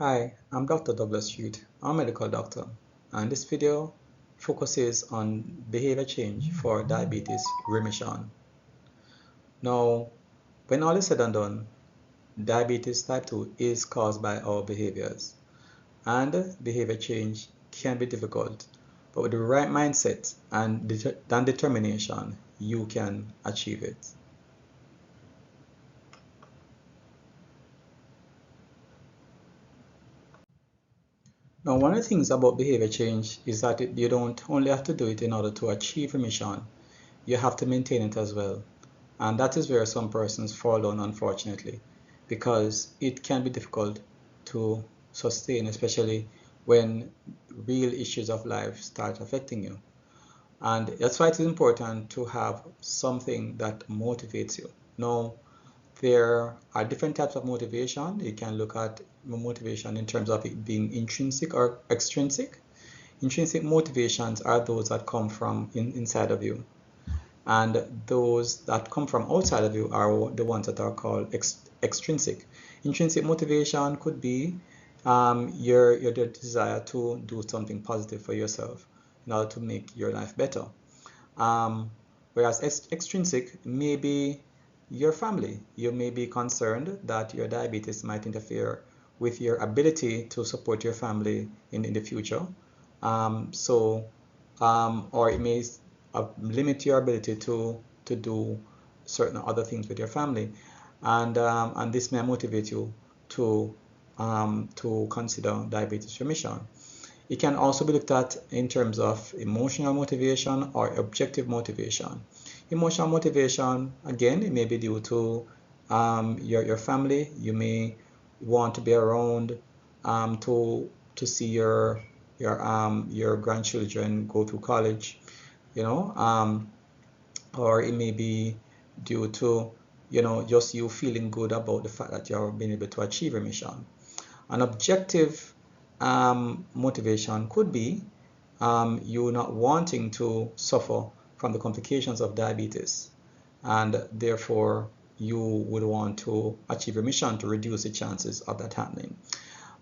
Hi, I'm Dr. Douglas Street. I'm a medical doctor, and this video focuses on behavior change for diabetes remission. Now, when all is said and done, diabetes type 2 is caused by our behaviors, and behavior change can be difficult, but with the right mindset and determination, you can achieve it. Now, one of the things about behavior change is that you don't only have to do it in order to achieve remission, you have to maintain it as well. And that is where some persons fall down, unfortunately, because it can be difficult to sustain, especially when real issues of life start affecting you. And that's why it's important to have something that motivates you. Now, there are different types of motivation. You can look at motivation in terms of it being intrinsic or extrinsic. Intrinsic motivations are those that come from inside of you. And those that come from outside of you are the ones that are called extrinsic. Intrinsic motivation could be your desire to do something positive for yourself in order to make your life better. Whereas extrinsic may be your family. You may be concerned that your diabetes might interfere with your ability to support your family in the future. Or it may limit your ability to do certain other things with your family, and this may motivate you to consider diabetes remission. It can also be looked at in terms of emotional motivation or objective motivation. Emotional motivation, again, it may be due to your family. You may want to be around to see your grandchildren go through college, or it may be due to just you feeling good about the fact that you're being able to achieve remission. An objective motivation could be you not wanting to suffer from the complications of diabetes, and therefore you would want to achieve remission to reduce the chances of that happening.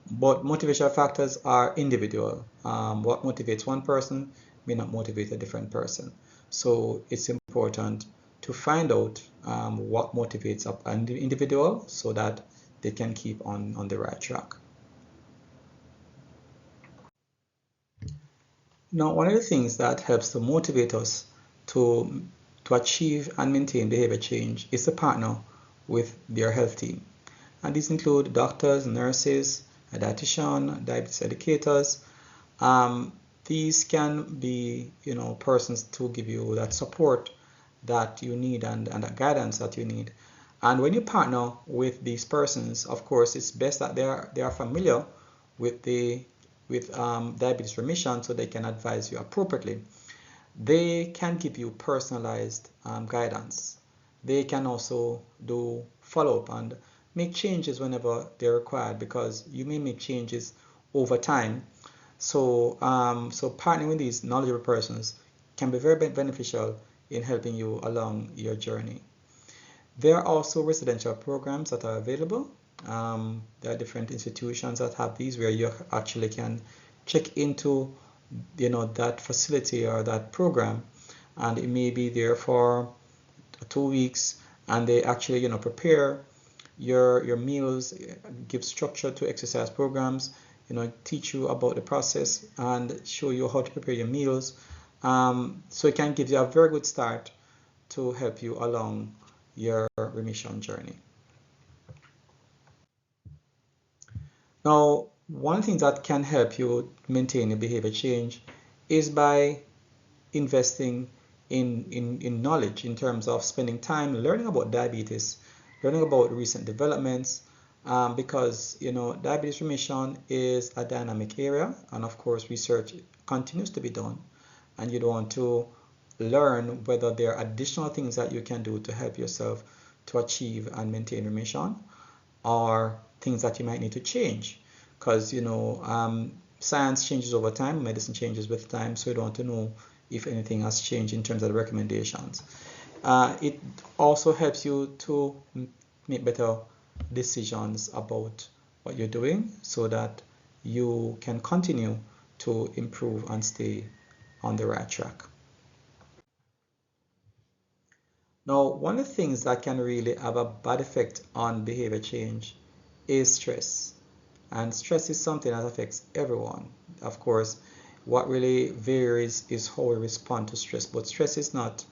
But motivational factors are individual. What motivates one person may not motivate a different person. So it's important to find out what motivates an individual so that they can keep on the right track. Now, one of the things that helps to motivate us to achieve and maintain behavior change is to partner with their health team. And these include doctors, nurses, a dietitian, diabetes educators. These can be, persons to give you that support that you need and that guidance that you need. And when you partner with these persons, of course, it's best that they are familiar with diabetes remission so they can advise you appropriately. They can give you personalized guidance. They can also do follow-up and make changes whenever they're required, because you may make changes over time. So partnering with these knowledgeable persons can be very beneficial in helping you along your journey. There are also residential programs that are available. There are different institutions that have these where you actually can check into that facility or that program, and it may be there for 2 weeks, and they actually prepare your meals, give structure to exercise programs, teach you about the process and show you how to prepare your meals. So it can give you a very good start to help you along your remission journey. Now, one thing that can help you maintain a behavior change is by investing in knowledge, in terms of spending time learning about diabetes, learning about recent developments, because diabetes remission is a dynamic area, and of course research continues to be done, and you'd want to learn whether there are additional things that you can do to help yourself to achieve and maintain remission, or things that you might need to change, because science changes over time, medicine changes with time, so you want to know if anything has changed in terms of the recommendations. It also helps you to make better decisions about what you're doing so that you can continue to improve and stay on the right track. Now, one of the things that can really have a bad effect on behavior change is stress. And stress is something that affects everyone. Of course, what really varies is how we respond to stress. But stress is not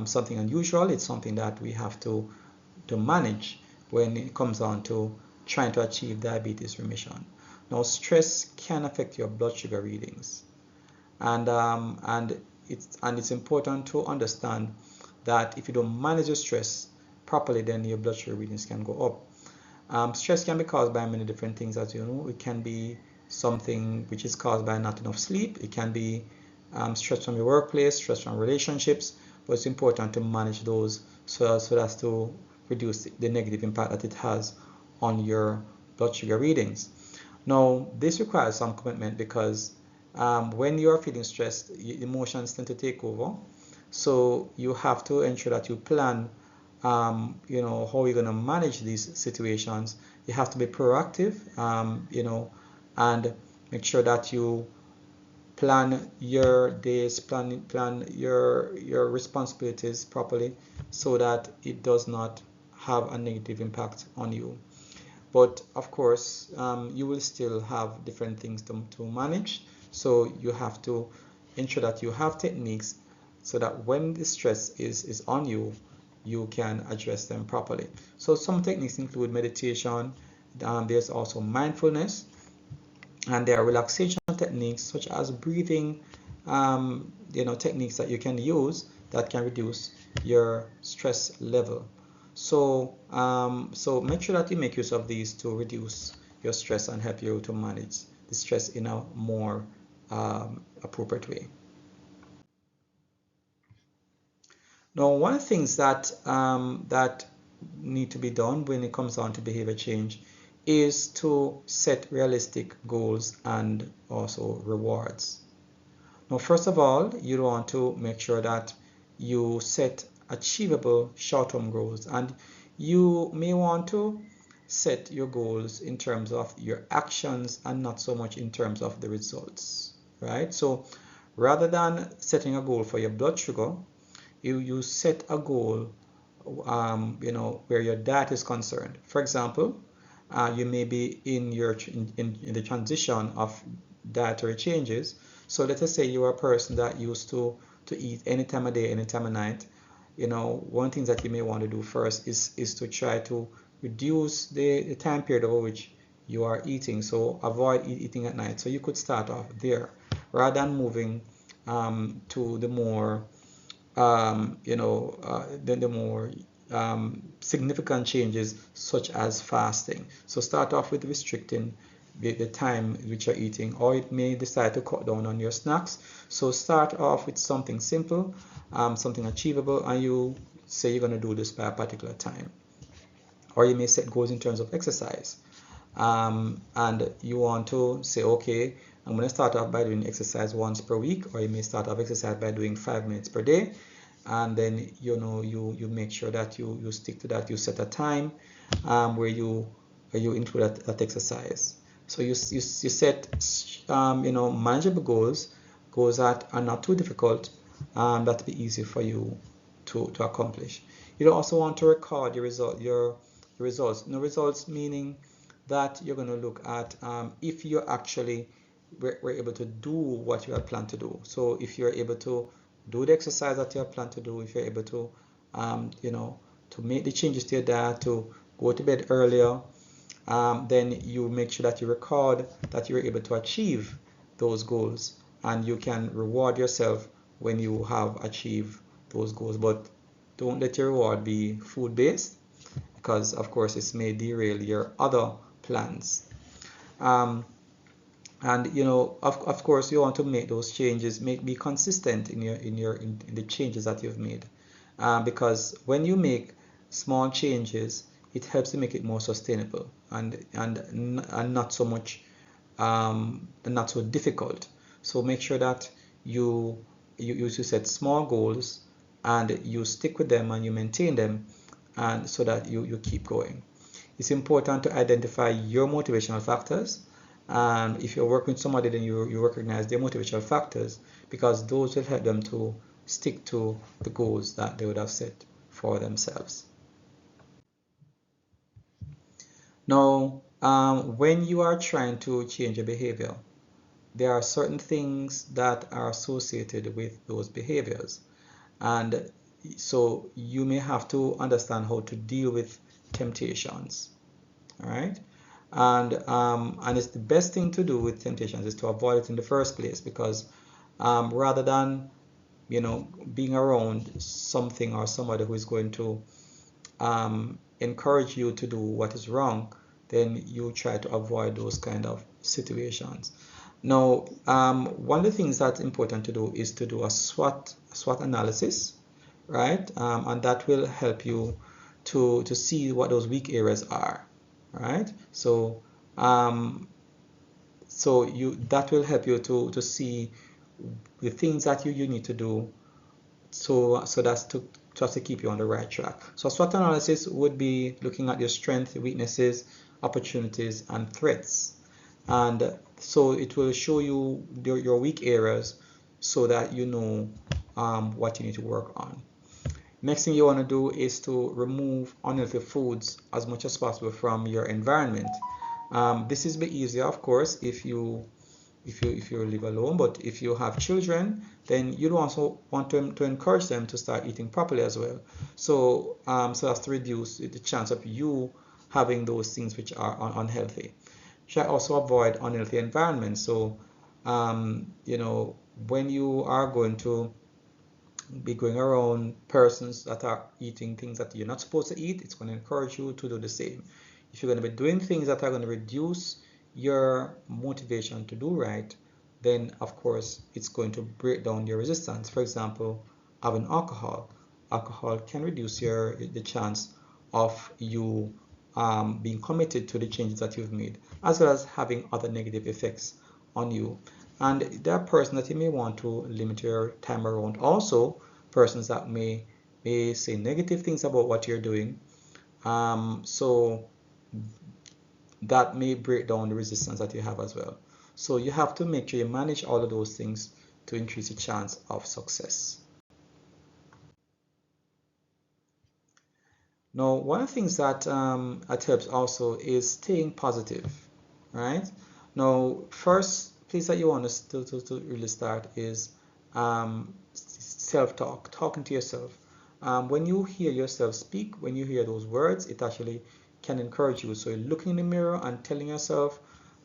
something unusual. It's something that we have to manage when it comes on to trying to achieve diabetes remission. Now, stress can affect your blood sugar readings, and it's important to understand that if you don't manage your stress properly, then your blood sugar readings can go up. Stress can be caused by many different things, as you know. It can be something which is caused by not enough sleep. It can be stress from your workplace, stress from relationships, but it's important to manage those so as to reduce the negative impact that it has on your blood sugar readings. Now, this requires some commitment because when you are feeling stressed, emotions tend to take over. So you have to ensure that you plan, how you're going to manage these situations. You have to be proactive, and make sure that you plan your days, plan your responsibilities properly so that it does not have a negative impact on you. But of course, you will still have different things to manage. So you have to ensure that you have techniques so that when the stress is on you, you can address them properly. So some techniques include meditation. There's also mindfulness, and there are relaxation techniques such as breathing, techniques that you can use that can reduce your stress level. So make sure that you make use of these to reduce your stress and help you to manage the stress in a more appropriate way. Now, one of the things that need to be done when it comes down to behavior change is to set realistic goals and also rewards. Now, first of all, you want to make sure that you set achievable short-term goals, and you may want to set your goals in terms of your actions and not so much in terms of the results, right? So rather than setting a goal for your blood sugar, you set a goal where your diet is concerned. For example, you may be in the transition of dietary changes. So let us say you are a person that used to eat any time of day, any time of night. One thing that you may want to do first is to try to reduce the time period over which you are eating. So avoid eating at night. So you could start off there rather than moving to the more the more significant changes such as fasting. So start off with restricting the time which you're eating, or it may decide to cut down on your snacks. So start off with something simple, something achievable, and you say you're going to do this by a particular time. Or you may set goals in terms of exercise, and you want to say, okay, I'm going to start off by doing exercise once per week, or you may start off exercise by doing 5 minutes per day, and then you make sure that you stick to that. You set a time where you include that exercise. So you set manageable goals that are not too difficult, that will be easy for you to accomplish. You also want to record your results. Results meaning that you're going to look at if you actually were able to do what you had planned to do. So if you're able to do the exercise that you had planned to do, if you're able to to make the changes to your diet, to go to bed earlier, then you make sure that you record that you're able to achieve those goals, and you can reward yourself when you have achieved those goals. But don't let your reward be food based, because of course it may derail your other plans. And of course you want to make those changes, be consistent in the changes that you've made, because when you make small changes, it helps to make it more sustainable and not so much not so difficult. So make sure that you set small goals and you stick with them and you maintain them, and so that you keep going. It's important to identify your motivational factors. And if you're working with somebody, then you recognize their motivational factors, because those will help them to stick to the goals that they would have set for themselves. Now, when you are trying to change a behavior, there are certain things that are associated with those behaviors. And so you may have to understand how to deal with temptations. All right. And it's the best thing to do with temptations is to avoid it in the first place, because rather than being around something or somebody who is going to encourage you to do what is wrong, then you try to avoid those kind of situations. Now, one of the things that's important to do is to do a SWOT analysis, right? And that will help you to see what those weak areas are, right? So that will help you to see the things that you need to do, so that's to just to keep you on the right track. So SWOT analysis would be looking at your strengths, weaknesses, opportunities, and threats. And so it will show you your weak areas so that you know what you need to work on. Next thing you want to do is to remove unhealthy foods as much as possible from your environment. This is a bit easier, of course, if you live alone, but if you have children, then you also want to encourage them to start eating properly as well. So that's to reduce the chance of you having those things which are unhealthy. Try also avoid unhealthy environments. So when you are going to be going around persons that are eating things that you're not supposed to eat, it's going to encourage you to do the same. If you're going to be doing things that are going to reduce your motivation to do right, then of course it's going to break down your resistance. For example, having alcohol can reduce the chance of you being committed to the changes that you've made, as well as having other negative effects on you. And there are persons that you may want to limit your time around. Also, persons that may say negative things about what you're doing. So that may break down the resistance that you have as well. So you have to make sure you manage all of those things to increase the chance of success. Now, one of the things that helps also is staying positive, right? Now, first place that you want to really start is self-talk, talking to yourself. When you hear yourself speak, when you hear those words, it actually can encourage you. So looking in the mirror and telling yourself,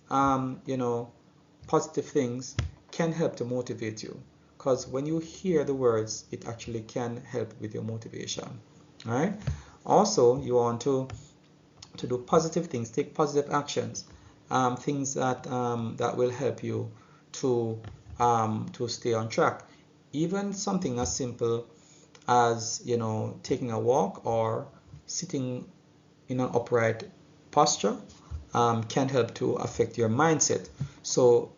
positive things can help to motivate you. Because when you hear the words, it actually can help with your motivation, all right? Also, you want to do positive things, take positive actions, things that will help you to stay on track. Even something as simple as taking a walk or sitting in an upright posture can help to affect your mindset. So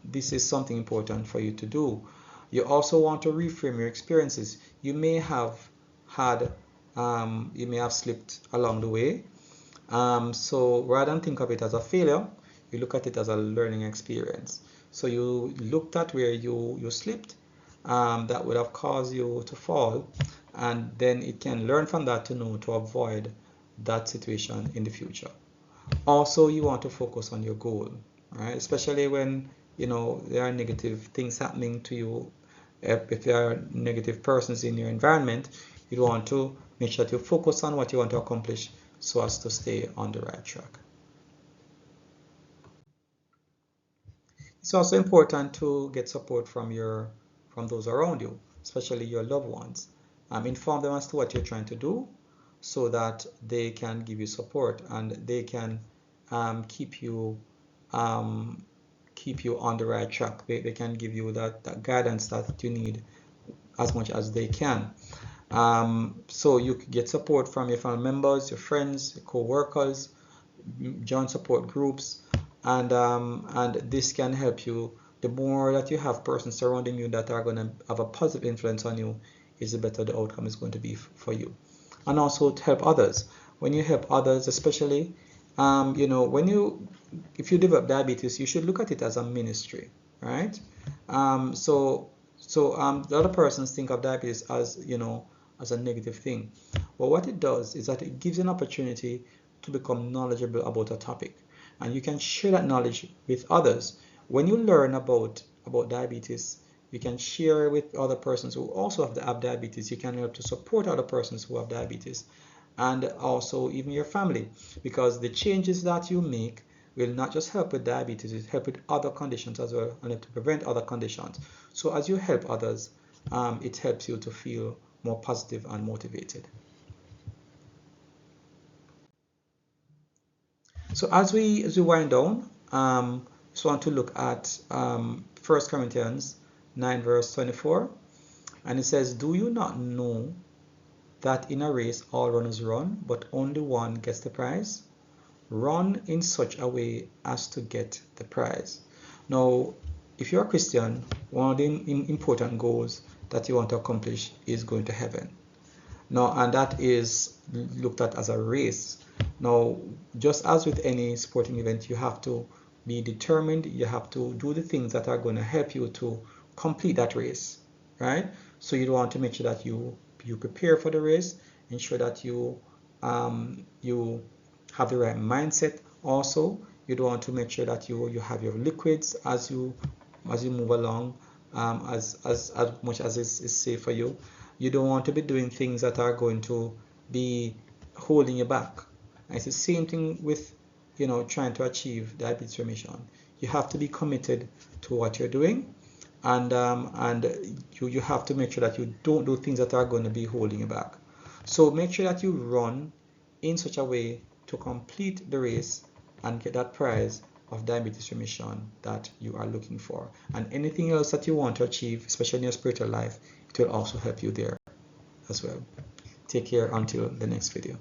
this is something important for you to do. You also want to reframe your experiences. You may have slipped along the way. So rather than think of it as a failure, you look at it as a learning experience. So you looked at where you slipped, that would have caused you to fall, and then it can learn from that to know to avoid that situation in the future. Also, you want to focus on your goal, right? Especially when there are negative things happening to you. If there are negative persons in your environment, you want to make sure that you focus on what you want to accomplish so as to stay on the right track. It's also important to get support from those around you, especially your loved ones. Inform them as to what you're trying to do so that they can give you support and they can keep you on the right track. They can give you that guidance that you need as much as they can. So you could get support from your family members, your friends, your co-workers, join support groups, and this can help you. The more that you have persons surrounding you that are going to have a positive influence on you, is the better the outcome is going to be for you. And also to help others. when you help others, especially, you know, if you develop diabetes, you should look at it as a ministry, right? A lot of persons think of diabetes as, you know, as a negative thing. But what it does is that it gives you an opportunity to become knowledgeable about a topic, and you can share that knowledge with others. When you learn about diabetes, you can share with other persons who also have diabetes. You can help to support other persons who have diabetes, and also even your family, because the changes that you make will not just help with diabetes, it help with other conditions as well, and to prevent other conditions. So as you help others, it helps you to feel more positive and motivated. So as we wind down, just want to look at 1 Corinthians 9 verse 24, and it says, "Do you not know that in a race all runners run, but only one gets the prize? Run in such a way as to get the prize." Now, if you're a Christian, one of the important goals that you want to accomplish is going to heaven. Now, and that is looked at as a race. Now, just as with any sporting event, you have to be determined, you have to do the things that are going to help you to complete that race, right? So you want to make sure that you prepare for the race, ensure that you have the right mindset. Also, you want to make sure that you have your liquids as you move along, as much as is safe for you. You don't want to be doing things that are going to be holding you back. And it's the same thing with, you know, trying to achieve diabetes remission. You have to be committed to what you're doing, and you have to make sure that you don't do things that are going to be holding you back. So make sure that you run in such a way to complete the race and get that prize of diabetes remission that you are looking for. And anything else that you want to achieve, especially in your spiritual life, it will also help you there as well. Take care until the next video.